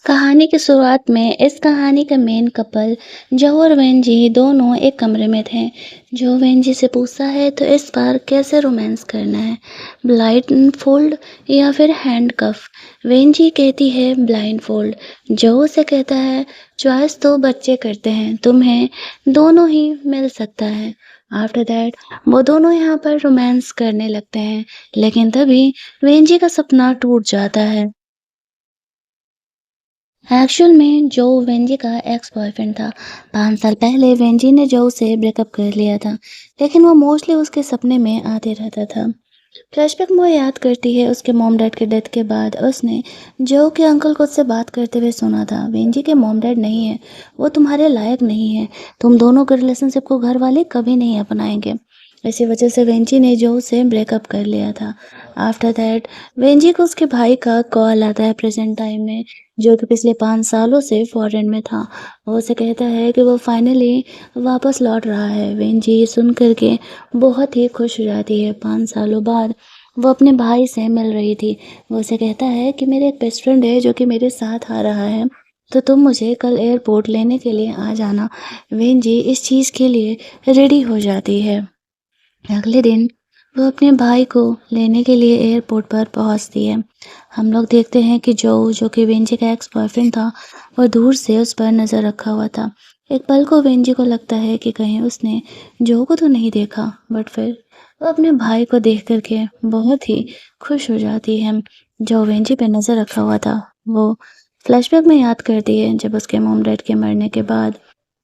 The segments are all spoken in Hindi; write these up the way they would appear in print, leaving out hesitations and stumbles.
कहानी की शुरुआत में इस कहानी का मेन कपल जो और वेंजी दोनों एक कमरे में थे। जो वेंजी से पूछता है तो इस बार कैसे रोमांस करना है, ब्लाइंड फोल्ड या फिर हैंडकफ। वेंजी कहती है ब्लाइंड फोल्ड। जो उसे कहता है चॉइस तो बच्चे करते हैं, तुम्हें दोनों ही मिल सकता है। आफ्टर दैट वो दोनों यहाँ पर रोमांस करने लगते हैं, लेकिन तभी वेंजी का सपना टूट जाता है। एक्चुअल में जो वेंजी का एक्स बॉयफ्रेंड था। 5 साल पहले वेंजी ने जो से ब्रेकअप कर लिया था, लेकिन वो मोस्टली उसके सपने में आते रहता था। फ्लैशबैक में वो याद करती है उसके मॉम डैड के डेथ के बाद उसने जो के अंकल को उससे बात करते हुए सुना था, वेंजी के मॉम डैड नहीं है, वो तुम्हारे लायक नहीं है, तुम दोनों के रिलेशनशिप को घर वाले कभी नहीं अपनाएंगे। इसी वजह से वेंजी ने जो से ब्रेकअप कर लिया था। आफ्टर दैट वेंजी को उसके भाई का कॉल आता है प्रेजेंट टाइम में, जो कि पिछले 5 सालों से फॉरेन में था। वो उसे कहता है कि वो फाइनली वापस लौट रहा है। वेंजी ये सुन करके बहुत ही खुश हो जाती है। 5 सालों बाद वो अपने भाई से मिल रही थी। वो उसे कहता है कि मेरे एक बेस्ट फ्रेंड है जो कि मेरे साथ आ रहा है, तो तुम मुझे कल एयरपोर्ट लेने के लिए आ जाना। वेंजी इस चीज़ के लिए रेडी हो जाती है। अगले दिन वो अपने भाई को लेने के लिए एयरपोर्ट पर पहुंचती है। हम लोग देखते हैं कि जो कि वेंजी का एक्स बॉयफ्रेंड था, वो दूर से उस पर नज़र रखा हुआ था। एक पल को वेंजी को लगता है कि कहीं उसने जो को तो नहीं देखा, बट फिर वो अपने भाई को देख करके बहुत ही खुश हो जाती है। जो वेंजी पे नज़र रखा हुआ था, वो फ्लैशबैक में याद करती है जब उसके मॉम डैड के मरने के बाद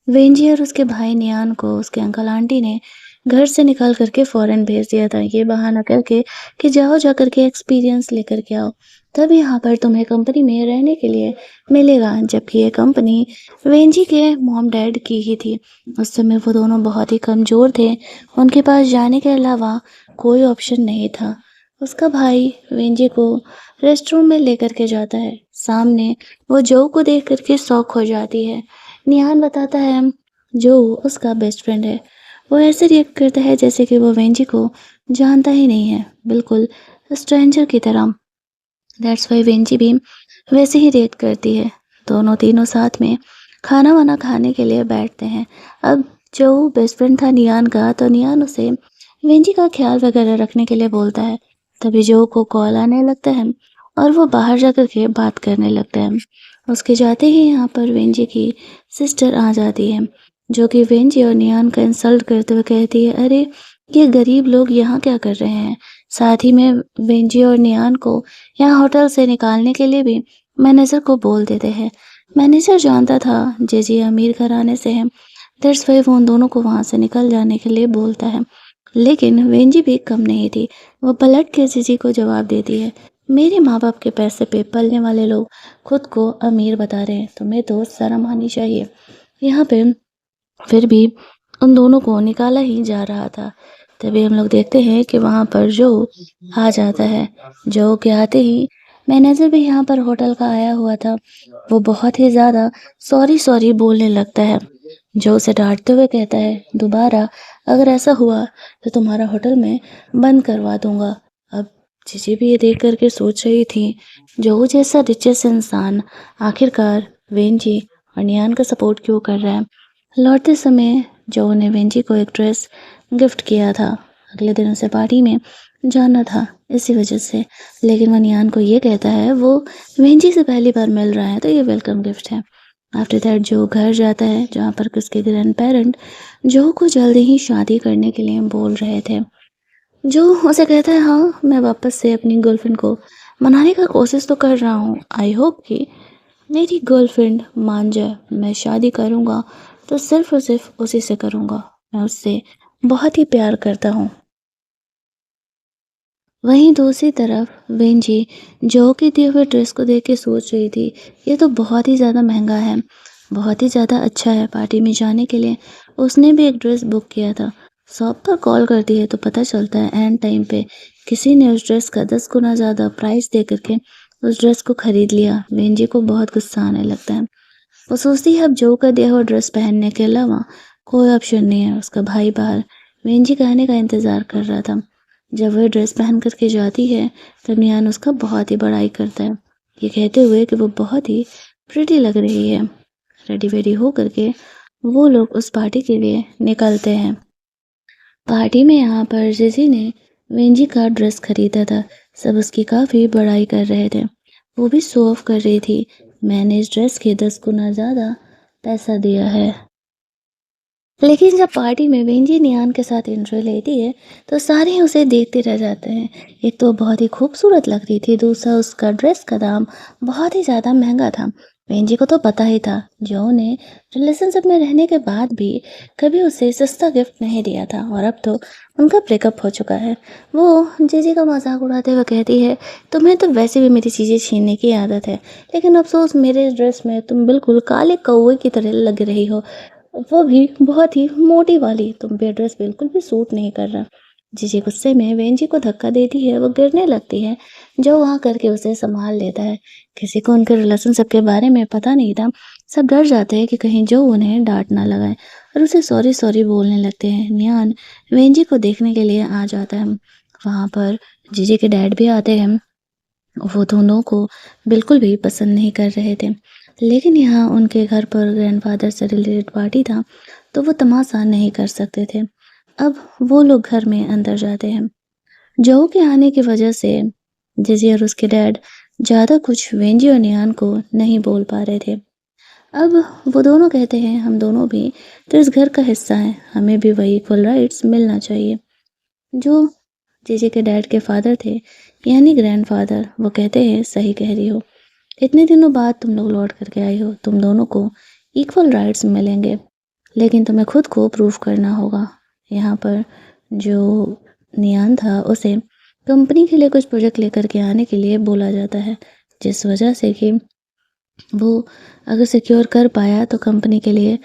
वेंजी और उसके भाई नियान को उसके अंकल आंटी ने घर से निकाल करके फॉरेन भेज दिया था, ये बहाना करके कि जाओ जा करके एक्सपीरियंस लेकर के आओ, तब यहाँ पर तुम्हें कंपनी में रहने के लिए मिलेगा। जबकि ये कंपनी वेंजी के मॉम डैड की ही थी। उस समय वो दोनों बहुत ही कमज़ोर थे, उनके पास जाने के अलावा कोई ऑप्शन नहीं था। उसका भाई वेंजी को रेस्ट रूम में लेकर के जाता है। सामने वो जो को देख करके शॉक हो जाती है। निहान बताता है जो उसका बेस्ट फ्रेंड है। वो ऐसे रिएक्ट करता है जैसे कि वो वेंजी को जानता ही नहीं है, बिल्कुल स्ट्रेंजर की तरह। दैट्स वाई वेंजी भी वैसे ही रिएक्ट करती है। दोनों तीनों साथ में खाना वाना खाने के लिए बैठते हैं। अब जो बेस्ट फ्रेंड था नियान का, तो नियान उसे वेंजी का ख्याल वगैरह रखने के लिए बोलता है। तभी जो को कॉल आने लगता है और वो बाहर जाकर के बात करने लगता है। उसके जाते ही यहाँ पर वेंजी की सिस्टर आ जाती है, जो कि वेंजी और नियान का इंसल्ट करते हुए कहती है, अरे ये गरीब लोग यहाँ क्या कर रहे हैं। साथ ही में वेंजी और नियान को यहाँ होटल से निकालने के लिए भी मैनेजर को बोल देते हैं। मैनेजर जानता था जेजी अमीर घराने से है, दैट्स वाई वो उन दोनों को वहाँ से निकल जाने के लिए बोलता है। लेकिन वेंजी भी कम नहीं थी, वो पलट के जीजी को जवाब देती है, मेरे माँ बाप के पैसे पे पलने वाले लोग खुद को अमीर बता रहे हैं, तुम्हें तो शर्म आनी चाहिए। यहाँ पे फिर भी उन दोनों को निकाला ही जा रहा था। तभी हम लोग देखते हैं कि वहाँ पर जो आ जाता है। जो के आते ही मैनेजर भी यहाँ पर होटल का आया हुआ था। वो बहुत ही ज़्यादा सॉरी सॉरी बोलने लगता है। जो उसे डांटते हुए कहता है, दोबारा अगर ऐसा हुआ तो तुम्हारा होटल में बंद करवा दूंगा। अब जीजी भी ये देख करके सोच रही थी, जो जैसा रिचेस्ट इंसान आखिरकार वेंजी और नियान का सपोर्ट क्यों कर रहा है। लौटते समय जो ने वेंजी को एक ड्रेस गिफ्ट किया था, अगले दिन उसे पार्टी में जाना था इसी वजह से, लेकिन वो नियान को ये कहता है वो वेंजी से पहली बार मिल रहा है तो ये वेलकम गिफ्ट है। आफ्टर दैट जो घर जाता है जहाँ पर उसके ग्रैंड पेरेंट जो को जल्दी ही शादी करने के लिए बोल रहे थे। जो उसे कहता है, हाँ मैं वापस से अपनी गर्लफ्रेंड को मनाने का कोशिश तो कर रहा हूँ, आई होप कि मेरी गर्लफ्रेंड मान जाए। मैं शादी करूँगा तो सिर्फ और सिर्फ उसी से करूँगा, मैं उससे बहुत ही प्यार करता हूँ। वहीं दूसरी तरफ वेंजी जो के दिए हुए ड्रेस को देख के सोच रही थी, ये तो बहुत ही ज़्यादा महंगा है, बहुत ही ज़्यादा अच्छा है पार्टी में जाने के लिए। उसने भी एक ड्रेस बुक किया था। शॉप पर कॉल करती है तो पता चलता है एंड टाइम पे किसी ने उस ड्रेस का 10 गुना ज़्यादा प्राइस दे करके उस ड्रेस को खरीद लिया। वेंजी को बहुत गुस्सा आने लगता है। वो सोचती है अब जो का दिया हुआ ड्रेस पहनने के अलावा कोई ऑप्शन नहीं है। उसका भाई बाहर वेंजी के आने का इंतज़ार कर रहा था। जब वह ड्रेस पहन करके जाती है तब नियान उसका बहुत ही बड़ाई करता है, ये कहते हुए कि वो बहुत ही प्रिटी लग रही है। रेडी वेडी हो करके वो लोग उस पार्टी के लिए निकलते हैं। पार्टी में यहाँ पर जिजी ने वेंजी का ड्रेस खरीदा था। सब उसकी काफ़ी बड़ाई कर रहे थे। वो भी शो ऑफ कर रही थी, मैंने इस ड्रेस के 10 गुना ज़्यादा पैसा दिया है। लेकिन जब पार्टी में वेंजी नियान के साथ एंट्री लेती है तो सारे उसे देखते रह जाते हैं। एक तो बहुत ही खूबसूरत लग रही थी, दूसरा उसका ड्रेस का दाम बहुत ही ज़्यादा महंगा था। वेंजी को तो पता ही था जो ने रिलेशनशिप में रहने के बाद भी कभी उसे सस्ता गिफ्ट नहीं दिया था, और अब तो उनका ब्रेकअप हो चुका है। वो जीजी का मजाक उड़ाते हुए कहती है, तुम्हें तो वैसे भी मेरी चीज़ें छीनने की आदत है, लेकिन अफसोस मेरे इस ड्रेस में तुम बिल्कुल काले कौवे की तरह लग रही हो, वो भी बहुत ही मोटी वाली। तुम पे ड्रेस बिल्कुल भी सूट नहीं कर रहा। जीजी गुस्से में वेंजी को धक्का देती है, वो गिरने लगती है। जो वहाँ करके उसे संभाल लेता है। किसी को उनके रिलेशनशिप के बारे में पता नहीं था। सब डर जाते हैं कि कहीं जो उन्हें डांट ना लगाए, और उसे सॉरी सॉरी बोलने लगते हैं। नियान वेंजी को देखने के लिए आ जाता है। वहाँ पर जीजी के डैड भी आते हैं। वो दोनों को बिल्कुल भी पसंद नहीं कर रहे थे। लेकिन यहाँ उनके घर पर ग्रैंडफादर से रिलेटेड पार्टी था, तो वो तमाशा नहीं कर सकते थे। अब वो लोग घर में अंदर जाते हैं। जो के आने की वजह से जिजी और उसके डैड ज़्यादा कुछ वेंजी और नियान को नहीं बोल पा रहे थे। अब वो दोनों कहते हैं, हम दोनों भी तो इस घर का हिस्सा हैं, हमें भी वही इक्वल राइट्स मिलना चाहिए। जो जीजी के डैड के फादर थे, यानी ग्रैंडफादर, वो कहते हैं, सही कह रही हो, इतने दिनों बाद तुम लोग लौट करके आई हो, तुम दोनों को इक्वल राइट्स मिलेंगे, लेकिन तुम्हें खुद को प्रूव करना होगा। यहाँ पर जो नियान था उसे कंपनी के लिए कुछ प्रोजेक्ट लेकर के आने के लिए बोला जाता है, जिस वजह से कि वो अगर सिक्योर कर पाया तो कंपनी के लिए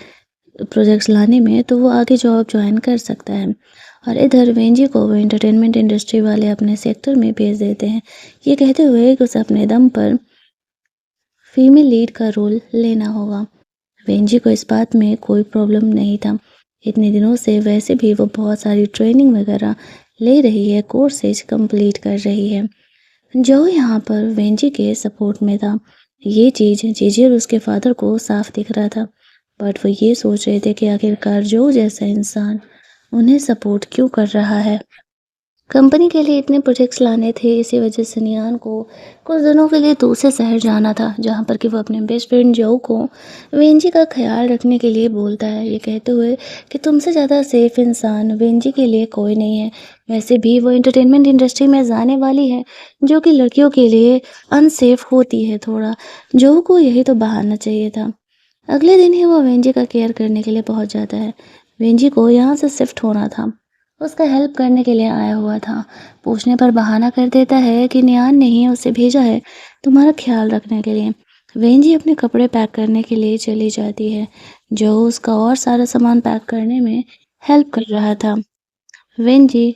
प्रोजेक्ट्स लाने में, तो वो आगे जॉब ज्वाइन कर सकता है। और इधर वेंजी को वो एंटरटेनमेंट इंडस्ट्री वाले अपने सेक्टर में भेज देते हैं, ये कहते हुए कि उसे अपने दम पर फीमेल लीड का रोल लेना होगा। वेंजी को इस बात में कोई प्रॉब्लम नहीं था। इतने दिनों से वैसे भी वो बहुत सारी ट्रेनिंग वगैरह ले रही है, कोर्सेज कंप्लीट कर रही है। जो यहाँ पर वेंजी के सपोर्ट में था। ये चीज़ जीजी और उसके फादर को साफ दिख रहा था, बट वो ये सोच रहे थे कि आखिरकार जो जैसा इंसान उन्हें सपोर्ट क्यों कर रहा है। कंपनी के लिए इतने प्रोजेक्ट्स लाने थे, इसी वजह से नियान को कुछ दिनों के लिए दूसरे शहर जाना था, जहाँ पर कि वो अपने बेस्ट फ्रेंड जो को वेंजी का ख्याल रखने के लिए बोलता है, ये कहते हुए कि तुमसे ज़्यादा सेफ इंसान वेंजी के लिए कोई नहीं है। वैसे भी वो एंटरटेनमेंट इंडस्ट्री में जाने वाली है, जो कि लड़कियों के लिए अनसेफ होती है थोड़ा। जो को यही तो बहाना चाहिए था। अगले दिन ही वो वेंजी का केयर करने के लिए पहुंच जाता है। वेंजी को यहाँ से शिफ्ट होना था, उसका हेल्प करने के लिए आया हुआ था। पूछने पर बहाना कर देता है कि नियान ने ही उसे भेजा है तुम्हारा ख्याल रखने के लिए। वेंजी अपने कपड़े पैक करने के लिए चली जाती है। जो उसका और सारा सामान पैक करने में हेल्प कर रहा था। वेंजी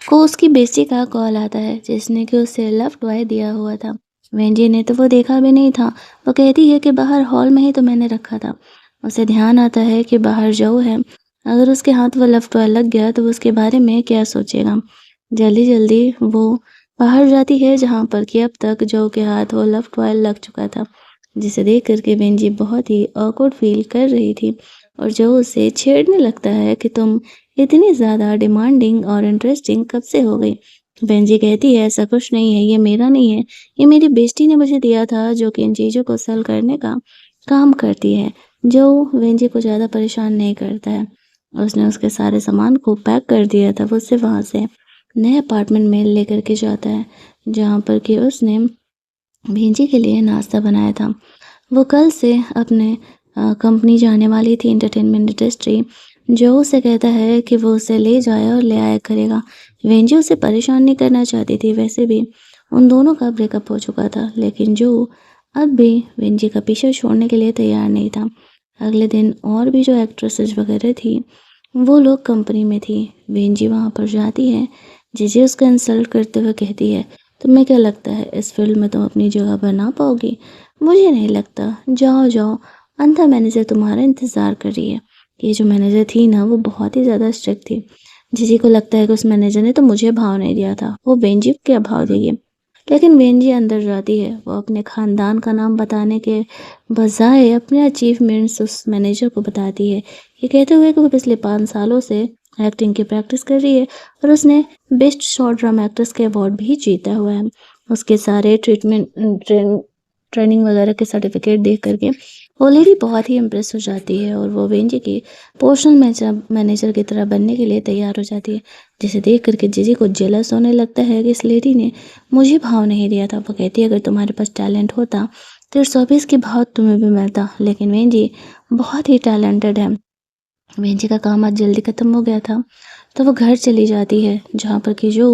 को उसकी बेस्टी का कॉल आता है, जिसने कि उसे लव टॉय दिया हुआ था। वेंजी ने तो वो देखा भी नहीं था। वो कहती है कि बाहर हॉल में ही तो मैंने रखा था। उसे ध्यान आता है कि बाहर जो है, अगर उसके हाथ वो लव टॉय लग गया तो वो उसके बारे में क्या सोचेगा। जल्दी जल्दी वो बाहर जाती है, जहाँ पर कि अब तक जो के हाथ वो लव टॉय लग चुका था, जिसे देख करके वेंजी बहुत ही ऑकवर्ड फील कर रही थी। और जो उसे छेड़ने लगता है कि तुम इतनी ज़्यादा डिमांडिंग और इंटरेस्टिंग कब से हो गई। बेंजी कहती है, ऐसा कुछ नहीं है, ये मेरा नहीं है, ये मेरी बेस्टी ने मुझे दिया था, जो कि इन चीज़ों को सेल करने का काम करती है। जो वेंजी को ज़्यादा परेशान नहीं करता है। उसने उसके सारे सामान को पैक कर दिया था। वो उसे वहाँ से नए अपार्टमेंट में लेकर के जाता है, जहाँ पर कि उसने बेंजी के लिए नाश्ता बनाया था। वो कल से अपने कंपनी जाने वाली थी, एंटरटेनमेंट इंडस्ट्री। जो उसे कहता है कि वो उसे ले जाए और ले आया करेगा। वेंजी उसे परेशान नहीं करना चाहती थी। वैसे भी उन दोनों का ब्रेकअप हो चुका था, लेकिन जो अब भी वेंजी का पीछा छोड़ने के लिए तैयार नहीं था। अगले दिन और भी जो एक्ट्रेसेस वगैरह थी, वो लोग कंपनी में थी। वेंजी वहाँ पर जाती है। जीजी उसका इंसल्ट करते हुए कहती है, तुम्हें क्या लगता है इस फील्ड में तुम अपनी जगह बना पाओगी? मुझे नहीं लगता, जाओ जाओ, अंधा मैनेजर तुम्हारा इंतज़ार कर रही है। ये जो मैनेजर थी ना, वो बहुत ही ज़्यादा स्ट्रिक्ट थी। जीजी को लगता है कि उस मैनेजर ने तो मुझे भाव नहीं दिया था, वो बेंजी को क्या भाव देगी। लेकिन वेंजी अंदर जाती है। वो अपने खानदान का नाम बताने के बजाय अपने अचीवमेंट्स उस मैनेजर को बताती है। ये कहते हुए कि वो पिछले 5 सालों से एक्टिंग की प्रैक्टिस कर रही है और उसने बेस्ट शॉर्ट ड्रामा एक्ट्रेस के अवार्ड भी जीता हुआ है। उसके सारे ट्रेनिंग वगैरह के सर्टिफिकेट देख करके वो लेडी बहुत ही इम्प्रेस हो जाती है और वो वेंजी की पर्सनल मैनेजर की तरह बनने के लिए तैयार हो जाती है। जिसे देख करके जीजी को जेलस होने लगता है कि इस लेडी ने मुझे भाव नहीं दिया था। वो कहती है अगर तुम्हारे पास टैलेंट होता तो इस ऑफिस की भाव तुम्हें भी मिलता, लेकिन वेंजी बहुत ही टैलेंटेड है। वेंजी का काम आज जल्दी खत्म हो गया था तो वो घर चली जाती है जहाँ पर कि जो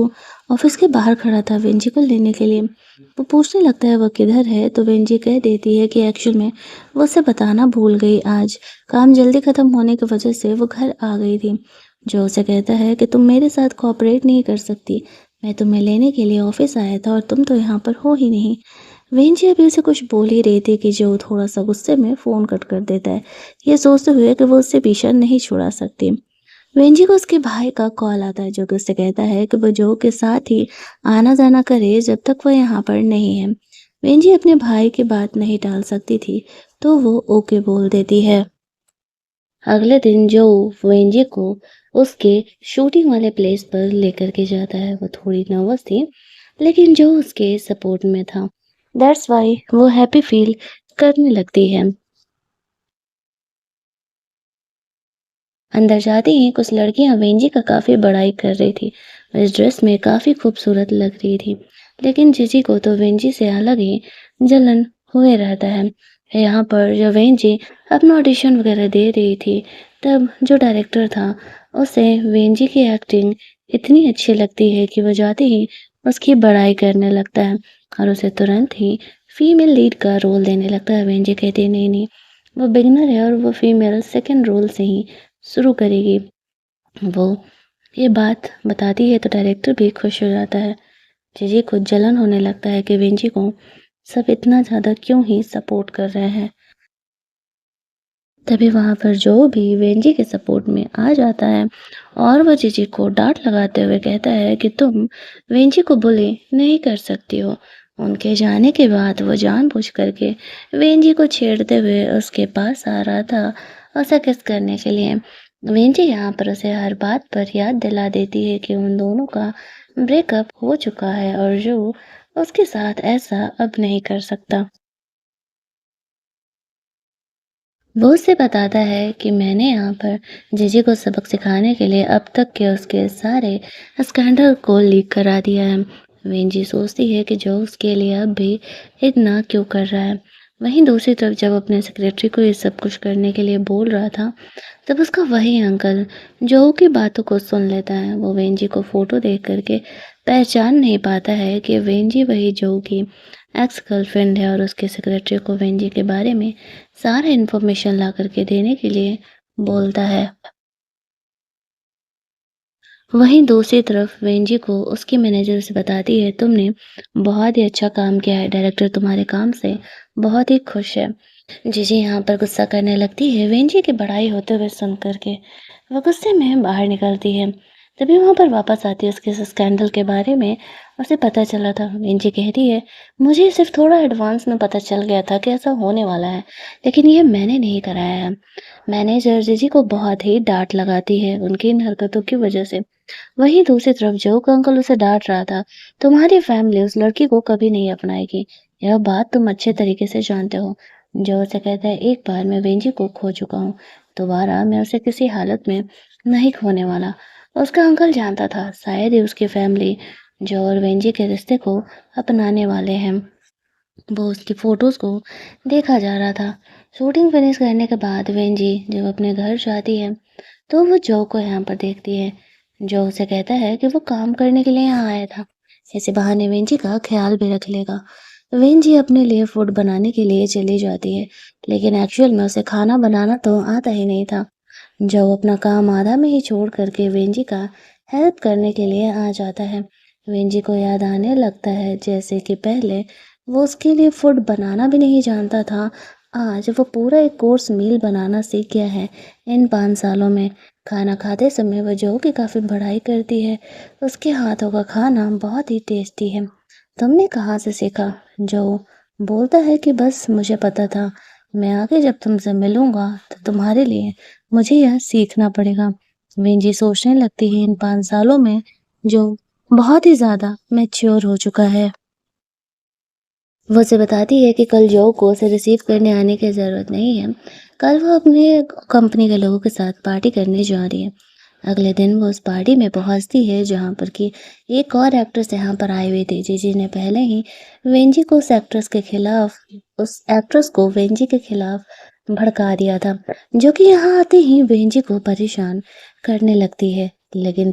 ऑफिस के बाहर खड़ा था वेंजी को लेने के लिए। वो पूछने लगता है वो किधर है तो वेंजी कह देती है कि एक्चुअल में वो उसे बताना भूल गई, आज काम जल्दी खत्म होने की वजह से वो घर आ गई थी। जो उसे कहता है कि तुम मेरे साथ कोऑपरेट नहीं कर सकती, मैं तुम्हें लेने के लिए ऑफिस आया था और तुम तो यहाँ पर हो ही नहीं। वेंजी अभी उसे कुछ बोल ही रही थी कि जो थोड़ा सा गुस्से में फ़ोन कट कर देता है, ये सोचते हुए कि वो उससे पीछा नहीं छुड़ा सकती। वेंजी को उसके भाई का कॉल आता है जो कि उससे कहता है कि वो जो के साथ ही आना-जाना करे जब तक वो यहाँ पर नहीं है। वेंजी अपने भाई की बात नहीं टाल सकती थी, तो वो ओके बोल देती है। अगले दिन जो वेंजी को उसके शूटिंग वाले प्लेस पर लेकर के जाता है। वो थोड़ी नर्वस थी, लेकिन जो उसके सपोर्ट में था। दैट्स व्हाई वो हैप्पी फील करने लगती है। अंदर जाते ही कुछ लड़कियां वेंजी का काफ़ी बड़ाई कर रही थी। वो इस ड्रेस में काफ़ी खूबसूरत लग रही थी, लेकिन जीजी को तो वेंजी से अलग ही जलन हुए रहता है। यहाँ पर जब वेंजी अपना ऑडिशन वगैरह दे रही थी, तब जो डायरेक्टर था उसे वेंजी की एक्टिंग इतनी अच्छी लगती है कि वो जाते ही उसकी बड़ाई करने लगता है और उसे तुरंत ही फीमेल लीड का रोल देने लगता है। वेंजी कहती है नहीं नहीं, वो बिगिनर है और वो फीमेल सेकंड रोल से ही शुरू करेगी। वो ये बात बताती है तो डायरेक्टर भी खुश हो जाता है। जीजी को जलन होने लगता है कि वेंजी को सब इतना ज़्यादा क्यों ही सपोर्ट कर रहे हैं। तभी वहाँ पर जो भी वेंजी के सपोर्ट में आ जाता है और वो जीजी को डांट लगाते हुए कहता है कि तुम वेंजी को बुली नहीं कर सकती हो। उनके जाने के बाद वो जानबूझ करके वेंजी को छेड़ते हुए उसके पास आ रहा था उसे किस करने के लिए। वेंजी यहाँ पर उसे हर बात पर याद दिला देती है कि उन दोनों का ब्रेकअप हो चुका है और जो उसके साथ ऐसा अब नहीं कर सकता। वो उससे बताता है कि मैंने यहाँ पर जीजी को सबक सिखाने के लिए अब तक के उसके सारे स्कैंडल को लीक करा दिया है। वेंजी सोचती है कि जो उसके लिए अब भी इतना क्यों कर रहा है। वहीं दूसरी तरफ जब अपने सेक्रेटरी को ये सब कुछ करने के लिए बोल रहा था, तब उसका वही अंकल जो की बातों को सुन लेता है। वो वेंजी को फोटो देख करके पहचान नहीं पाता है कि वेंजी वही जो की एक्स गर्लफ्रेंड है और उसके सेक्रेटरी को वेंजी के बारे में सारा इन्फॉर्मेशन ला करके देने के लिए बोलता है। वहीं दूसरी तरफ वेंजी को उसकी मैनेजर से बताती है तुमने बहुत ही अच्छा काम किया है, डायरेक्टर तुम्हारे काम से बहुत ही खुश है। जीजी यहाँ पर गुस्सा करने लगती है वेंजी की बड़ाई होते हुए सुन करके। वह गुस्से में बाहर निकलती है। तभी वहाँ पर वापस आती है उसके इस स्कैंडल के बारे में उसे पता चला था। वेंजी कहती है मुझे सिर्फ थोड़ा एडवांस में पता चल गया था कि ऐसा होने वाला है, लेकिन ये मैंने नहीं कराया है। मैनेजर जीजी को बहुत ही डांट लगाती है उनकी इन हरकतों की वजह से। वहीं दूसरी तरफ जो का अंकल उसे डांट रहा था, तुम्हारी फैमिली उस लड़की को कभी नहीं अपनाएगी, यह बात तुम अच्छे तरीके से जानते हो। जो उसे कहता है एक बार मैं वेंजी को खो चुका हूँ, दोबारा मैं उसे किसी हालत में नहीं खोने वाला। उसका अंकल जानता था शायद ही उसकी फैमिली जो और वेंजी के रिश्ते को अपनाने वाले हैं। वो उसकी फोटोज को देखा जा रहा था। शूटिंग फिनिश करने के बाद वेंजी जब अपने घर जाती है तो वो जो को यहाँ पर देखती है। जो उसे कहता है कि वो काम करने के लिए यहाँ आया था, ऐसे बहाने वेंजी का ख्याल भी रख लेगा। वेंजी अपने लिए फूड बनाने के लिए चली जाती है, लेकिन एक्चुअल में उसे खाना बनाना तो आता ही नहीं था। जो अपना काम आधा में ही छोड़ करके वेंजी का हेल्प करने के लिए आ जाता है। वेंजी को याद आने लगता है जैसे कि पहले वो उसके लिए फूड बनाना भी नहीं जानता था, आज वो पूरा एक कोर्स मील बनाना सीख गया है इन 5 सालों में। खाना खाते समय वो जो कि काफ़ी बड़ाई करती है, उसके हाथों का खाना बहुत ही टेस्टी है। तुमने कहाँ से सीखा? जो बोलता है कि बस मुझे पता था। मैं आगे जब तुमसे मिलूंगा तो तुम्हारे लिए मुझे यह सीखना पड़ेगा। वेंजी सोचने लगती है इन 5 सालों में जो बहुत ही ज्यादा मैच्योर हो चुका है। वो उसे बताती है कि कल जो को उसे रिसीव करने आने की ज़रूरत नहीं है। कल वो अपने कंपनी के लोगों के साथ पार्टी करने जा रही है। अगले दिन वो उस पार्टी में पहुंचती है जहां पर कि एक और एक्ट्रेस यहाँ पर आई हुई थी जिन्हें पहले ही वेंजी को उस एक्ट्रेस को वेंजी के खिलाफ भड़का दिया था, जो कि यहाँ आते ही वेंजी को परेशान करने लगती है। लेकिन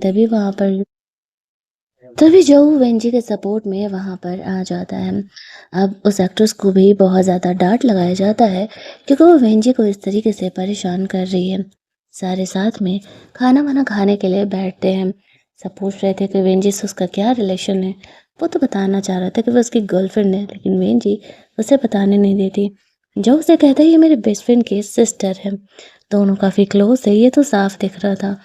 तभी जो वेंजी के सपोर्ट में वहां पर आ जाता है। अब उस एक्ट्रेस को भी बहुत ज़्यादा डांट लगाया जाता है क्योंकि वो वेंजी को इस तरीके से परेशान कर रही है। सारे साथ में खाना वाना खाने के लिए बैठते हैं। सब पूछ रहे थे कि वेंजी से उसका क्या रिलेशन है। वो तो बताना चाह रहा था कि वो उसकी गर्लफ्रेंड है, लेकिन वेंजी उसे बताने नहीं देती। जो उसे कहता है ये मेरे बेस्ट फ्रेंड की सिस्टर है। दोनों काफ़ी क्लोज है, ये तो साफ दिख रहा था।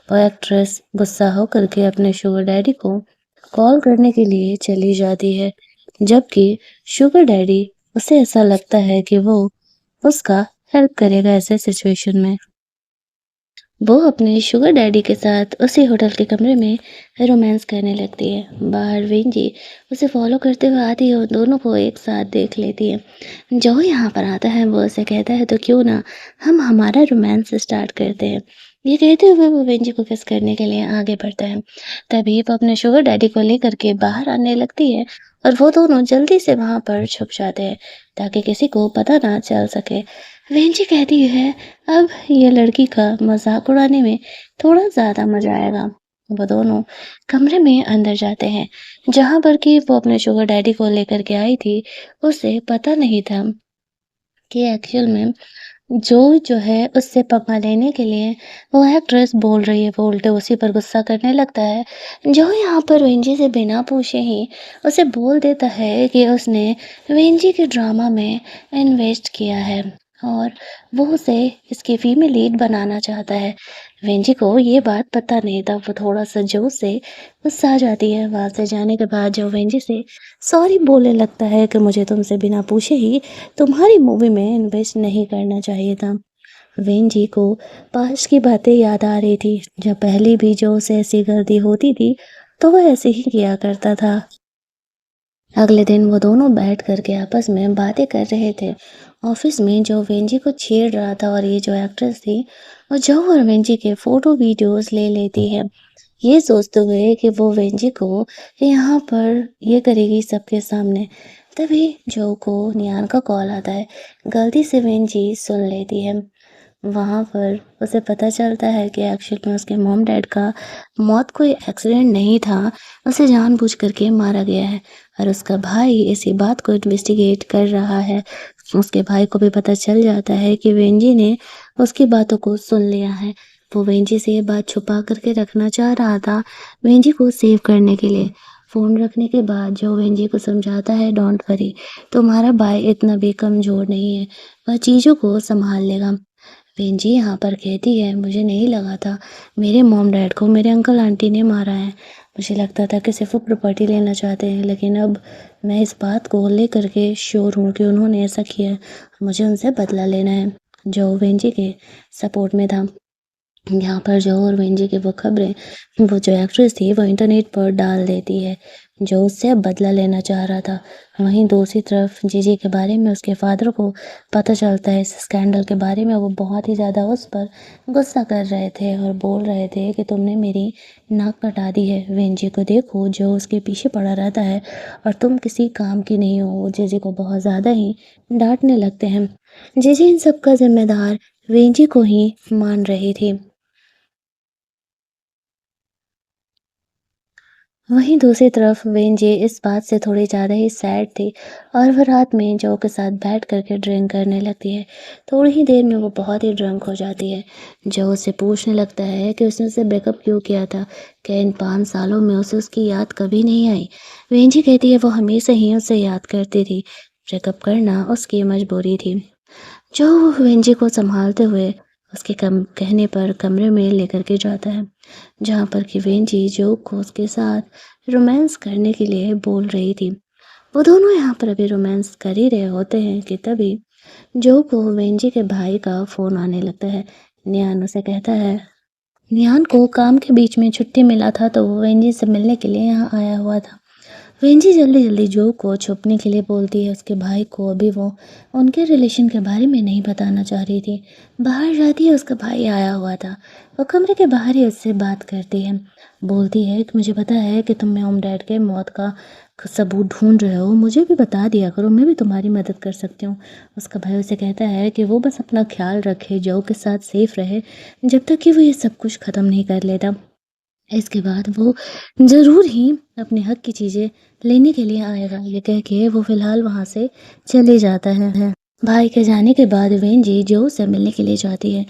वो एक्ट्रेस गुस्सा होकर के अपने शुगर डैडी को कॉल करने के लिए चली जाती है, जबकि शुगर डैडी उसे ऐसा लगता है कि वो उसका हेल्प करेगा ऐसे सिचुएशन में। वो अपने शुगर डैडी के साथ उसी होटल के कमरे में रोमांस करने लगती है। बाहर वेंजी उसे फॉलो करते हुए आती है और दोनों को एक साथ देख लेती है। जो यहाँ पर आता है वो उसे कहता है तो क्यों ना हम हमारा रोमांस स्टार्ट करते हैं। ये कहते हुए वो वेंजी को किस करने के लिए आगे बढ़ता है। तभी वो अपने शुगर डैडी को लेकर के बाहर आने लगती है और वो दोनों जल्दी से वहां पर छुप जाते हैं ताकि किसी को पता ना चल सके। वेंजी कहती है अब ये लड़की का मजाक उड़ाने में थोड़ा ज़्यादा मज़ा आएगा। वो दोनों कमरे में अंदर जाते हैं, जहाँ पर कि वो अपने शुगर डैडी को लेकर के आई थी। उसे पता नहीं था कि एक्चुअल में जो है उससे पंगा लेने के लिए वो एक्ट्रेस बोल रही है। वो उल्टे उसी पर गुस्सा करने लगता है। जो यहाँ पर वेंजी से बिना पूछे ही उसे बोल देता है कि उसने वेंजी के ड्रामा में इन्वेस्ट किया है और वो उसे इसकी फीमेल लीड बनाना चाहता है। वेंजी को ये बात पता नहीं था। वो थोड़ा सा जोश से गुस्सा आ जाती है। वहां से जाने के बाद जो वेंजी से सॉरी बोलने लगता है कि मुझे तुमसे बिना पूछे ही तुम्हारी मूवी में इन्वेस्ट नहीं करना चाहिए था। वेंजी को पास्ट की बातें याद आ रही थी, जब पहले भी जो उसे ऐसी गलती होती थी तो वह ऐसे ही किया करता था। अगले दिन वो दोनों बैठ करके आपस में बातें कर रहे थे। ऑफिस में जो वेंजी को छेड़ रहा था और ये जो एक्ट्रेस थी वो जो और वेंजी के फोटो वीडियोस ले लेती है, ये सोचते हुए कि वो वेंजी को यहाँ पर ये करेगी सबके सामने। तभी जो को नियान का कॉल आता है। गलती से वेंजी सुन लेती है। वहाँ पर उसे पता चलता है कि एक्चुअल में उसके मॉम डैड का मौत कोई एक्सीडेंट नहीं था, उसे जानबूझ करके मारा गया है और उसका भाई इसी बात को इन्वेस्टिगेट कर रहा है। उसके भाई को भी पता चल जाता है कि वेंजी ने उसकी बातों को सुन लिया है। वो वेंजी से ये बात छुपा करके रखना चाह रहा था, वेंजी को सेव करने के लिए। फ़ोन रखने के बाद जो वेंजी को समझाता है डोंट वरी, तुम्हारा भाई इतना भी कमज़ोर नहीं है, वह चीज़ों को संभाल लेगा। बेंजी यहाँ पर कहती है मुझे नहीं लगा था मेरे मॉम डैड को मेरे अंकल आंटी ने मारा है। मुझे लगता था कि सिर्फ वो प्रॉपर्टी लेना चाहते हैं, लेकिन अब मैं इस बात को लेकर के श्योर हूँ कि उन्होंने ऐसा किया है। मुझे उनसे बदला लेना है। जो बेंजी के सपोर्ट में था। यहाँ पर जो और वेंजी की वो खबरें वो जो एक्ट्रेस थी वो इंटरनेट पर डाल देती है, जो उससे अब बदला लेना चाह रहा था। वहीं दूसरी तरफ जीजी के बारे में उसके फादर को पता चलता है इस स्कैंडल के बारे में। वो बहुत ही ज़्यादा उस पर गुस्सा कर रहे थे और बोल रहे थे कि तुमने मेरी नाक कटा दी है। वेंजी को देखो जो उसके पीछे पड़ा रहता है और तुम किसी काम की नहीं हो। वो जीजी को बहुत ज़्यादा ही डांटने लगते हैं। जीजी इन सब का जिम्मेदार वेंजी को ही मान रही थी। वहीं दूसरी तरफ वेंजी इस बात से थोड़ी ज़्यादा ही सैड थी और वह रात में जो के साथ बैठ करके ड्रिंक करने लगती है। थोड़ी ही देर में वो बहुत ही ड्रंक हो जाती है। जो उससे पूछने लगता है कि उसने उससे ब्रेकअप क्यों किया था, क्या इन 5 सालों में उसे उसकी याद कभी नहीं आई। वेंजी कहती है वो हमेशा ही उसे याद करती थी, ब्रेकअप करना उसकी मजबूरी थी। जो वेंजी को संभालते हुए उसके कम कहने पर कमरे में लेकर के जाता है, जहाँ पर कि वेंजी जो को उसके साथ रोमांस करने के लिए बोल रही थी। वो दोनों यहाँ पर अभी रोमांस कर ही रहे होते हैं कि तभी जो को वेंजी के भाई का फ़ोन आने लगता है। नियान उसे कहता है। नियान को काम के बीच में छुट्टी मिला था तो वो वेंजी से मिलने के लिए यहाँ आया हुआ था। वेंजी जल्दी-जल्दी जो को छुपने के लिए बोलती है उसके भाई को अभी वो उनके रिलेशन के बारे में नहीं बताना चाह रही थी। बाहर जाती है उसका भाई आया हुआ था। वो कमरे के बाहर ही उससे बात करती है। बोलती है कि मुझे पता है कि तुम मेरे डैड के मौत का सबूत ढूंढ रहे हो, मुझे भी बता दिया करो, मैं भी तुम्हारी मदद कर सकती हूँ। उसका भाई उसे कहता है कि वो बस अपना ख्याल रखे, जो के साथ सेफ रहे जब तक कि वो ये सब कुछ ख़त्म नहीं कर लेता। इसके बाद वो ज़रूर ही अपने हक की चीज़ें लेने के लिए आएगा। ये कह के वो फ़िलहाल वहाँ से चले जाता है। भाई के जाने के बाद वेंजी जो से मिलने के लिए जाती है।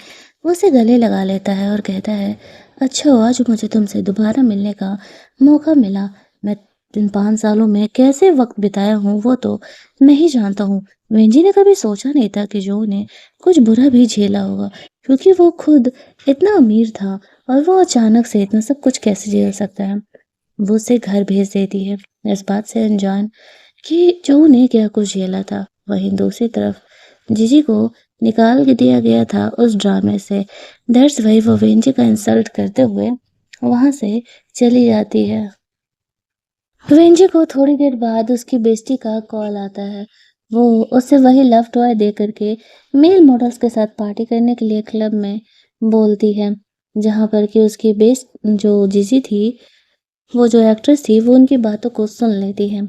वो उसे गले लगा लेता है और कहता है, अच्छा हुआ आज मुझे तुमसे दोबारा मिलने का मौका मिला। मैं इन 5 सालों में कैसे वक़्त बिताया हूँ वो तो मैं ही जानता हूँ। वेंजी ने कभी सोचा नहीं था कि जो ने कुछ बुरा भी झेला होगा, क्योंकि वो खुद इतना अमीर था और वो अचानक से इतना सब कुछ कैसे झेल सकता है। वो उसे घर भेज देती है, इस बात से अनजान कि जो ने क्या कुछ झेला था। वहीं दूसरी तरफ जीजी को निकाल के दिया गया था उस ड्रामे से। दैट्स व्हाई वो वेंजी का इंसल्ट करते हुए वहाँ से चली जाती है। वेंजी को थोड़ी देर बाद उसकी बेस्टी का कॉल आता है। वो उसे वही लव टॉय दे करके मेल मॉडल्स के साथ पार्टी करने के लिए क्लब में बोलती है, जहाँ पर कि उसकी बेस्ट जो जीजी थी, वो जो एक्ट्रेस थी, वो उनकी बातों को सुन लेती है।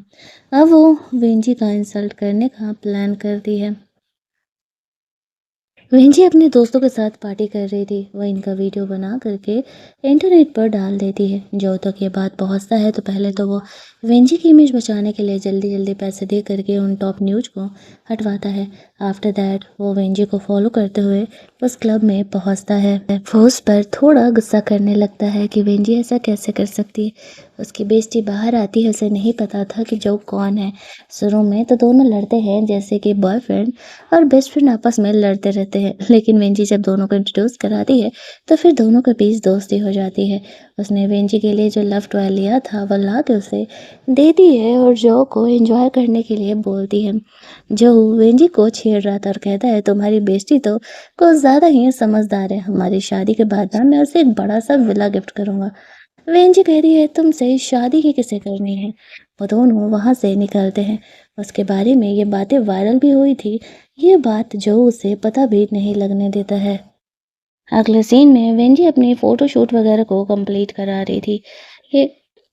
अब वो वेंजी का इंसल्ट करने का प्लान करती है। वेंजी अपने दोस्तों के साथ पार्टी कर रही थी। वह इनका वीडियो बना करके इंटरनेट पर डाल देती है। जो तक ये बात पहुंचता है तो पहले तो वो वेंजी की इमेज बचाने के लिए जल्दी जल्दी पैसे दे करके उन टॉप न्यूज को हटवाता है। आफ्टर दैट वो वेंजी को फॉलो करते हुए उस क्लब में पहुंचता है। वो उस पर थोड़ा गुस्सा करने लगता है कि वेंजी ऐसा कैसे कर सकती है। उसकी बेस्टी बाहर आती है, उसे नहीं पता था कि जो कौन है। शुरू में तो दोनों लड़ते हैं जैसे कि बॉयफ्रेंड और बेस्ट फ्रेंड आपस में लड़ते रहते हैं, लेकिन वेंजी जब दोनों को इंट्रोड्यूस कराती है तो फिर दोनों के बीच दोस्ती हो जाती है। उसने वेंजी के लिए जो लव टॉय लिया था वो ला के उसे देती है और जो को एंजॉय करने के लिए बोलती है। जो वेंजी को छेड़ रहा था और कहता है, तुम्हारी बेस्टी तो कुछ ज़्यादा ही समझदार है, हमारी शादी के बाद ना मैं उसे एक बड़ा सा विला गिफ्ट करूँगा। वेंजी कह रही है, तुमसे शादी ही किसे करनी है। वो दोनों वहाँ से निकलते हैं। उसके बारे में ये बातें वायरल भी हुई थी। ये बात जो उसे पता भी नहीं लगने देता है। अगले सीन में वेंजी अपनी फोटोशूट वगैरह को कंप्लीट करा रही थी। ये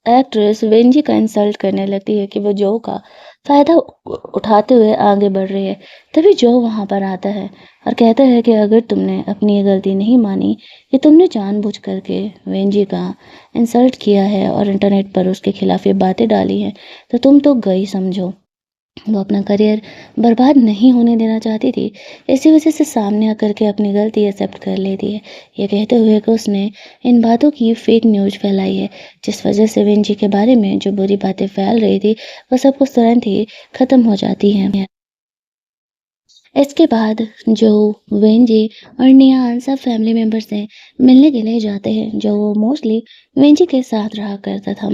एक्ट्रेस वेंजी का इंसल्ट करने लगती है कि वो जो का फायदा उठाते हुए आगे बढ़ रही है। तभी जो वहां पर आता है और कहता है कि अगर तुमने अपनी ये गलती नहीं मानी कि तुमने जानबूझ करके वेंजी का इंसल्ट किया है और इंटरनेट पर उसके खिलाफ ये बातें डाली हैं, तो तुम तो गई समझो। वो अपना करियर बर्बाद नहीं होने देना चाहती थी। इसी वजह से सामने आकर के अपनी गलती एक्सेप्ट कर लेती है। ये कहते हुए कि उसने इन बातों की फेक न्यूज़ फैलाई है, जिस वजह से वेंजी के बारे में जो बुरी बातें फैल रही थी वो सब कुछ तुरंत ही ख़त्म हो जाती हैं। इसके बाद जो वेंजी और नियान सब फैमिली मेम्बर से मिलने के लिए जाते हैं, जो वो मोस्टली वेंजी के साथ रहा करता था।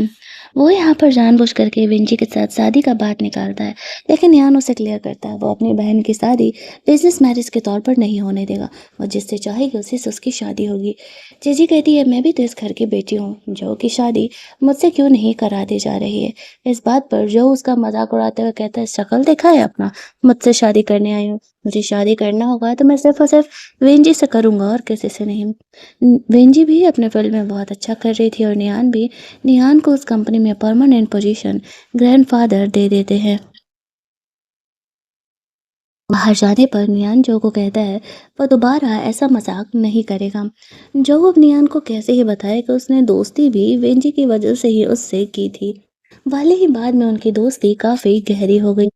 वो यहाँ पर जानबूझ करके वेंजी के साथ शादी का बात निकालता है, लेकिन नियान उसे क्लियर करता है वो अपनी बहन की शादी बिजनेस मैरिज के तौर पर नहीं होने देगा। वो जिससे चाहेगी उसी से उसकी शादी होगी। जीजी कहती है, मैं भी तो इस घर की बेटी हूँ, जो की शादी मुझसे क्यों नहीं करा दी जा रही है। इस बात पर जो उसका मजाक उड़ाते हुए कहता है, शक्ल देखा है अपना, मुझसे शादी करने आई हूँ। मुझे शादी करना होगा तो मैं सिर्फ और सिर्फ वेंजी से करूँगा और किसी से नहीं। वेंजी भी अपने फील्ड में बहुत अच्छा कर रही थी और नियान भी। नियान को उस कंपनी में परमानेंट पोजीशन ग्रैंडफादर दे देते हैं। बाहर जाने पर नियान जो को कहता है वो दोबारा ऐसा मजाक नहीं करेगा। जो अब नियान को कैसे ही बताए कि उसने दोस्ती भी वेंजी की वजह से ही उससे की थी। भले ही बाद में उनकी दोस्ती काफी गहरी हो गई।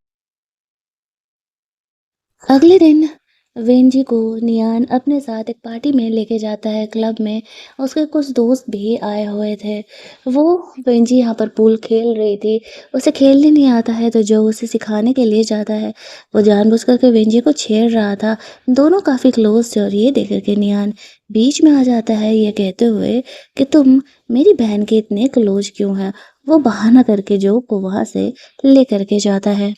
अगले दिन वेंजी को नियान अपने साथ एक पार्टी में लेके जाता है क्लब में। उसके कुछ दोस्त भी आए हुए थे। वो वेंजी यहाँ पर पूल खेल रही थी। उसे खेलने नहीं आता है तो जो उसे सिखाने के लिए जाता है। वो जानबूझ कर के वेंजी को छेड़ रहा था। दोनों काफ़ी क्लोज थे और ये देख कर के नियान बीच में आ जाता है, ये कहते हुए कि तुम मेरी बहन के इतने क्लोज क्यों हैं। वो बहाना करके जो को वहाँ से लेकर के जाता है।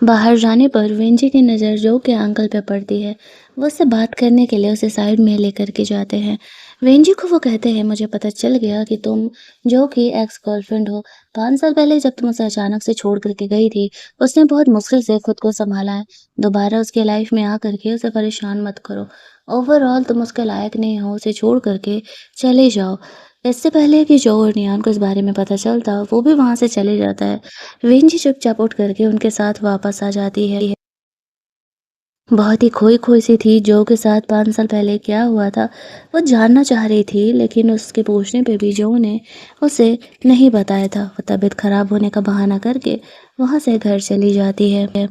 बाहर जाने पर वेंजी की नज़र जो के अंकल पे पड़ती है। वो उससे बात करने के लिए उसे साइड में लेकर के जाते हैं। वेंजी को वो कहते हैं, मुझे पता चल गया कि तुम जो की एक्स गर्लफ्रेंड हो। 5 साल पहले जब तुम उसे अचानक से छोड़ कर के गई थी, उसने बहुत मुश्किल से खुद को सँभाला है। दोबारा उसके लाइफ में आकर के उसे परेशान मत करो। ओवरऑल तुम उसके लायक नहीं हो, उसे छोड़ कर के चले जाओ। इससे पहले कि जो और नियान को इस बारे में पता चलता, वो भी वहाँ से चले जाता है। वेंजी चुपचाप उठ करके उनके साथ वापस आ जाती है। बहुत ही खोई-खोई सी थी जो के साथ 5 साल पहले क्या हुआ था, वो जानना चाह रही थी, लेकिन उसके पूछने पे भी जो ने उसे नहीं बताया था। वो तबीयत खराब होने का बहाना करके वहाँ से घर चली जाती है।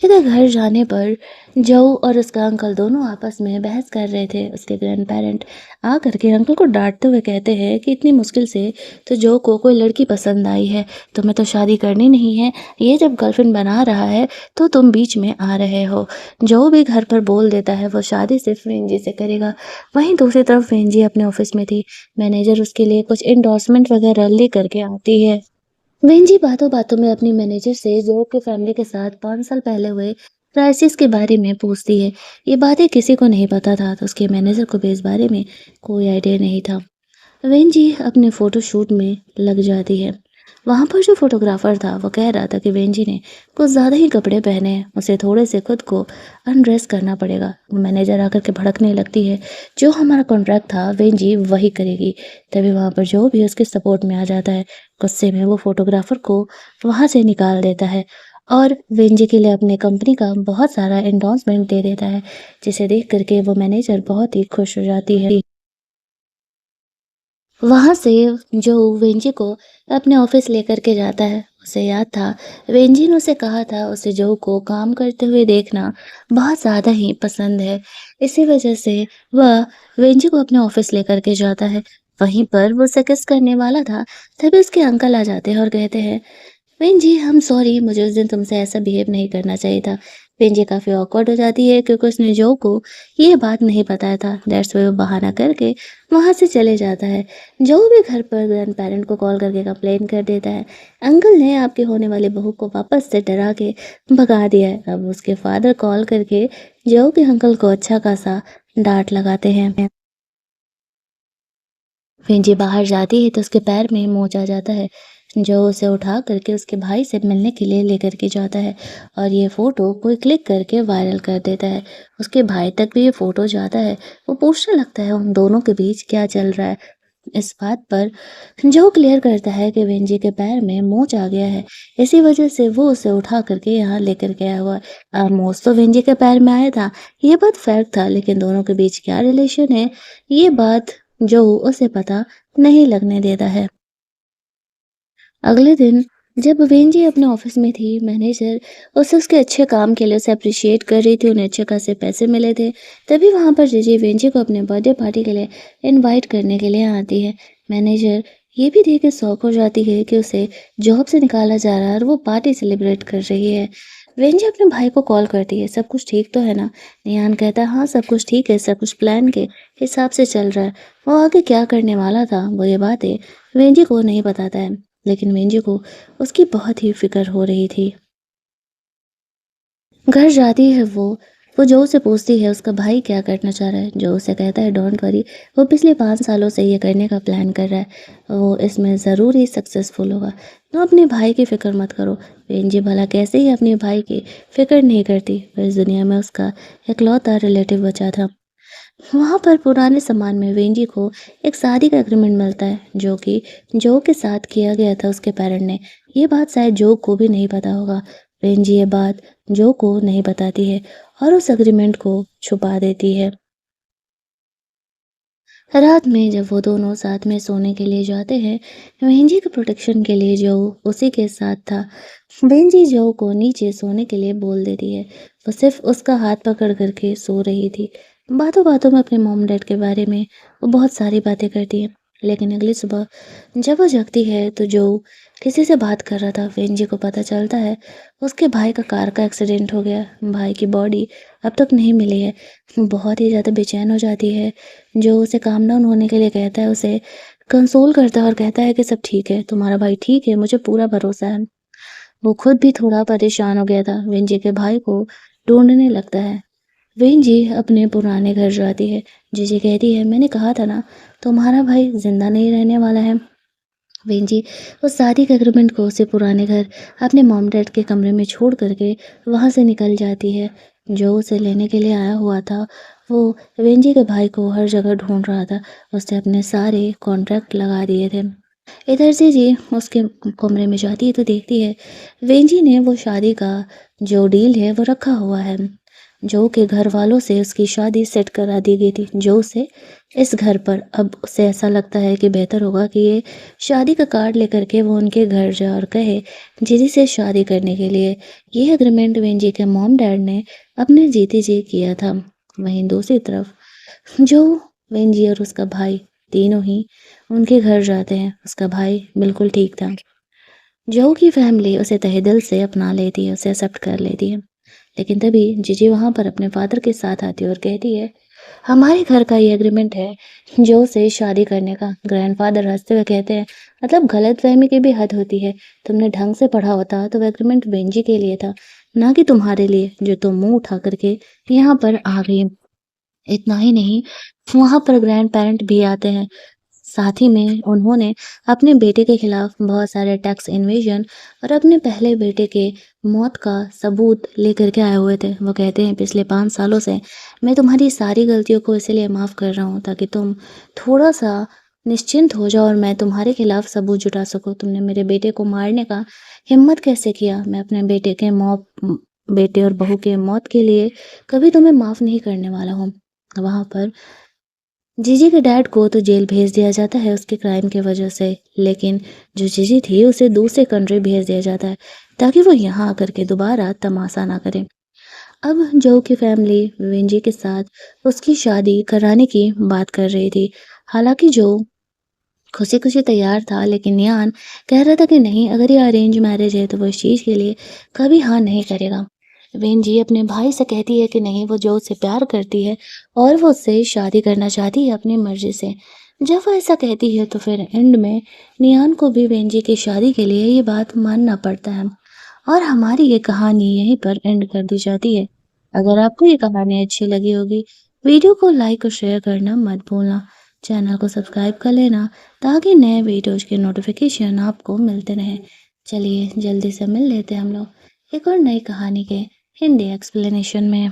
इधर घर जाने पर जो और उसका अंकल दोनों आपस में बहस कर रहे थे। उसके ग्रैंडपेरेंट आकर के अंकल को डांटते हुए कहते हैं कि इतनी मुश्किल से तो जो को कोई लड़की पसंद आई है, तुम्हें तो शादी करनी नहीं है। ये जब गर्लफ्रेंड बना रहा है तो तुम बीच में आ रहे हो। जो भी घर पर बोल देता है वो शादी सिर्फ वेंजी से करेगा। वहीं दूसरी तरफ वेंजी अपने ऑफिस में थी। मैनेजर उसके लिए कुछ इंडोर्समेंट वगैरह लेकर के आती है। वेंजी बातों-बातों में अपनी मैनेजर से जोग के फैमिली के साथ 5 साल पहले हुए क्राइसिस के बारे में पूछती है। ये बातें किसी को नहीं पता था, तो उसके मैनेजर को भी इस बारे में कोई आइडिया नहीं था। वेंजी अपने फ़ोटोशूट में लग जाती है। वहाँ पर जो फ़ोटोग्राफ़र था, वो कह रहा था कि वेंजी ने कुछ ज़्यादा ही कपड़े पहने हैं, उसे थोड़े से खुद को अनड्रेस करना पड़ेगा। मैनेजर आकर के भड़कने लगती है, जो हमारा कॉन्ट्रैक्ट था, वेंजी वही करेगी। तभी वहाँ पर जो भी उसके सपोर्ट में आ जाता है। गुस्से में वो फ़ोटोग्राफ़र को वहाँ से निकाल देता है और वेंजी के लिए अपने कंपनी का बहुत सारा एंडोर्समेंट दे देता है, जिसे देख कर के वो मैनेजर बहुत ही खुश हो जाती है। वहाँ से जो वेंजी को अपने ऑफिस लेकर के जाता है। उसे याद था, वेंजी ने उसे कहा था उसे जो को काम करते हुए देखना बहुत ज़्यादा ही पसंद है। इसी वजह से वह वेंजी को अपने ऑफिस लेकर के जाता है। वहीं पर वो उसे किस करने वाला था, तभी उसके अंकल आ जाते हैं और कहते हैं, बहन जी, हम सॉरी, मुझे उस दिन तुमसे ऐसा बिहेव नहीं करना चाहिए था। बहन जी काफ़ी ऑकवर्ड हो जाती है क्योंकि उसने जो को ये बात नहीं बताया था। दैट्स व्हाई वो बहाना करके वहाँ से चले जाता है। जो भी घर पर ग्रैंडपेरेंट को कॉल करके कंप्लेन कर देता है, अंकल ने आपके होने वाली बहू को वापस से डरा के भगा दिया है। अब उसके फादर कॉल करके जो के अंकल को अच्छा खासा डाँट लगाते हैं। फिर बाहर जाती है तो उसके पैर में मोच आ जाता है, जो उसे उठा करके उसके भाई से मिलने के लिए लेकर के जाता है और ये फ़ोटो कोई क्लिक करके वायरल कर देता है। उसके भाई तक भी ये फ़ोटो जाता है। वो पूछने लगता है उन दोनों के बीच क्या चल रहा है। इस बात पर जो क्लियर करता है कि वेंजी के पैर में मोच आ गया है। इसी वजह से वो उसे उठा करके यहाँ लेकर के आया हुआ है। मोच तो वेंजी के पैर में आया था, ये बात फैक्ट था, लेकिन दोनों के बीच क्या रिलेशन है, ये बात जो उसे पता नहीं लगने देता है। अगले दिन जब वेंजी अपने ऑफिस में थी, मैनेजर उसे उसके अच्छे काम के लिए उसे अप्रिशिएट कर रही थी, उन्हें अच्छे खासे पैसे मिले थे। तभी वहाँ पर जीजी वेंजी को अपने बर्थडे पार्टी के लिए इनवाइट करने के लिए आती है। मैनेजर ये भी देख के शॉक हो जाती है कि उसे जॉब से निकाला जा रहा है और वो पार्टी सेलिब्रेट कर रही है। वेंजी अपने भाई को कॉल करती है, सब कुछ ठीक तो है ना? नियान कहता है, हाँ सब कुछ ठीक है, सब कुछ प्लान के हिसाब से चल रहा है। वो आगे क्या करने वाला था, वो ये बातें वेंजी को नहीं बताता है। लेकिन वेंजी को उसकी बहुत ही फ़िक्र हो रही थी। घर जाती है वो जो से पूछती है उसका भाई क्या करना चाह रहा है। जो उसे कहता है डोंट वरी, वो पिछले 5 सालों से ये करने का प्लान कर रहा है। वो इसमें ज़रूर ही सक्सेसफुल होगा। तुम अपने भाई की फ़िक्र मत करो। वेंजी भला कैसे ही अपने भाई की फ़िक्र नहीं करती। वो इस दुनिया में उसका इकलौता रिलेटिव बचा था। वहाँ पर पुराने सामान में वेंजी को एक शादी का एग्रीमेंट मिलता है, जो कि जो के साथ किया गया था उसके पेरेंट ने। ये बात शायद जो को भी नहीं पता होगा। वेंजी ये बात जो को नहीं बताती है और उस एग्रीमेंट को छुपा देती है। रात में जब वो दोनों साथ में सोने के लिए जाते हैं, वेंजी के प्रोटेक्शन के लिए जो उसी के साथ था, वेंजी जो को नीचे सोने के लिए बोल देती है। वो सिर्फ उसका हाथ पकड़ करके सो रही थी। बातों बातों में अपने मॉम डैड के बारे में वो बहुत सारी बातें करती है। लेकिन अगली सुबह जब वो जगती है तो जो किसी से बात कर रहा था, वेंजी को पता चलता है उसके भाई का कार का एक्सीडेंट हो गया। भाई की बॉडी अब तक नहीं मिली है। वो बहुत ही ज़्यादा बेचैन हो जाती है। जो उसे काम डाउन होने के लिए कहता है, उसे कंसोल करता है और कहता है कि सब ठीक है, तुम्हारा भाई ठीक है, मुझे पूरा भरोसा है। वो खुद भी थोड़ा परेशान हो गया था। वेंजी के भाई को ढूंढने लगता है। वेंजी अपने पुराने घर जाती है। जीजी कहती है, मैंने कहा था ना, तुम्हारा भाई जिंदा नहीं रहने वाला है। वेंजी उस शादी के एग्रीमेंट को उसे पुराने घर अपने मॉम डैड के कमरे में छोड़ करके वहाँ से निकल जाती है। जो उसे लेने के लिए आया हुआ था, वो वेंजी के भाई को हर जगह ढूंढ रहा था। उसने अपने सारे कॉन्ट्रैक्ट लगा दिए थे। इधर से जी उसके कमरे में जाती है तो देखती है वेंजी ने वो शादी का जो डील है वो रखा हुआ है। जो के घर वालों से उसकी शादी सेट करा दी गई थी। जो उसे इस घर पर अब उसे ऐसा लगता है कि बेहतर होगा कि ये शादी का कार्ड लेकर के वो उनके घर जाए और कहे जीजी से शादी करने के लिए। ये एग्रीमेंट वेंजी के मॉम डैड ने अपने जीती जी किया था। वहीं दूसरी तरफ जो वेंजी और उसका भाई तीनों ही उनके घर जाते हैं। उसका भाई बिल्कुल ठीक था। जो की फैमिली उसे तहे दिल से अपना लेती है, उसे एक्सेप्ट कर लेती है। लेकिन तभी जीजी वहाँ पर अपने फादर के साथ आती है और कहती है, हमारे घर का ये एग्रीमेंट है जो से शादी करने का। ग्रैंडफादर हंसते हुए कहते हैं, मतलब गलतफहमी की भी हद होती है। तुमने ढंग से पढ़ा होता तो वो एग्रीमेंट बेंजी के लिए था, ना कि तुम्हारे लिए, जो तुम मुंह उठा करके यहाँ पर आ गई। इतना ही नहीं, वहाँ पर ग्रैंड पेरेंट भी आते हैं। साथ ही में उन्होंने अपने बेटे के खिलाफ बहुत सारे टैक्स इन्वेजन और अपने पहले बेटे के मौत का सबूत लेकर के आए हुए थे। वो कहते हैं, पिछले 5 सालों से मैं तुम्हारी सारी गलतियों को इसलिए माफ़ कर रहा हूँ ताकि तुम थोड़ा-सा निश्चिंत हो जाओ और मैं तुम्हारे खिलाफ सबूत जुटा सकूँ। तुमने मेरे बेटे को मारने का हिम्मत कैसे किया? मैं अपने बेटे और बहू के मौत के लिए कभी तुम्हें माफ़ नहीं करने वाला हूँ। वहाँ पर जीजी के डैड को तो जेल भेज दिया जाता है उसके क्राइम की वजह से, लेकिन जो जीजी थी उसे दूसरे कंट्री भेज दिया जाता है ताकि वो यहाँ आकर के दोबारा तमाशा ना करे। अब जो की फैमिली वेंजी के साथ उसकी शादी कराने की बात कर रही थी। हालांकि जो खुशी-खुशी तैयार था, लेकिन यान कह रहा था कि नहीं, अगर ये अरेंज मैरिज है तो वो इस चीज़ के लिए कभी हाँ नहीं करेगा। वेंजी अपने भाई से कहती है कि नहीं, वो जो उससे प्यार करती है और वो उससे शादी करना चाहती है अपनी मर्ज़ी से। जब वो ऐसा कहती है तो फिर एंड में नियान को भी वेंजी की शादी के लिए ये बात मानना पड़ता है और हमारी ये कहानी यहीं पर एंड कर दी जाती है। अगर आपको ये कहानी अच्छी लगी होगी, वीडियो को लाइक और शेयर करना मत भूलना। चैनल को सब्सक्राइब कर लेना ताकि नए वीडियोज़ के नोटिफिकेशन आपको मिलते रहें। चलिए जल्दी से मिल लेते हैं हम लोग एक और नई कहानी के हिंदी एक्सप्लेनेशन में।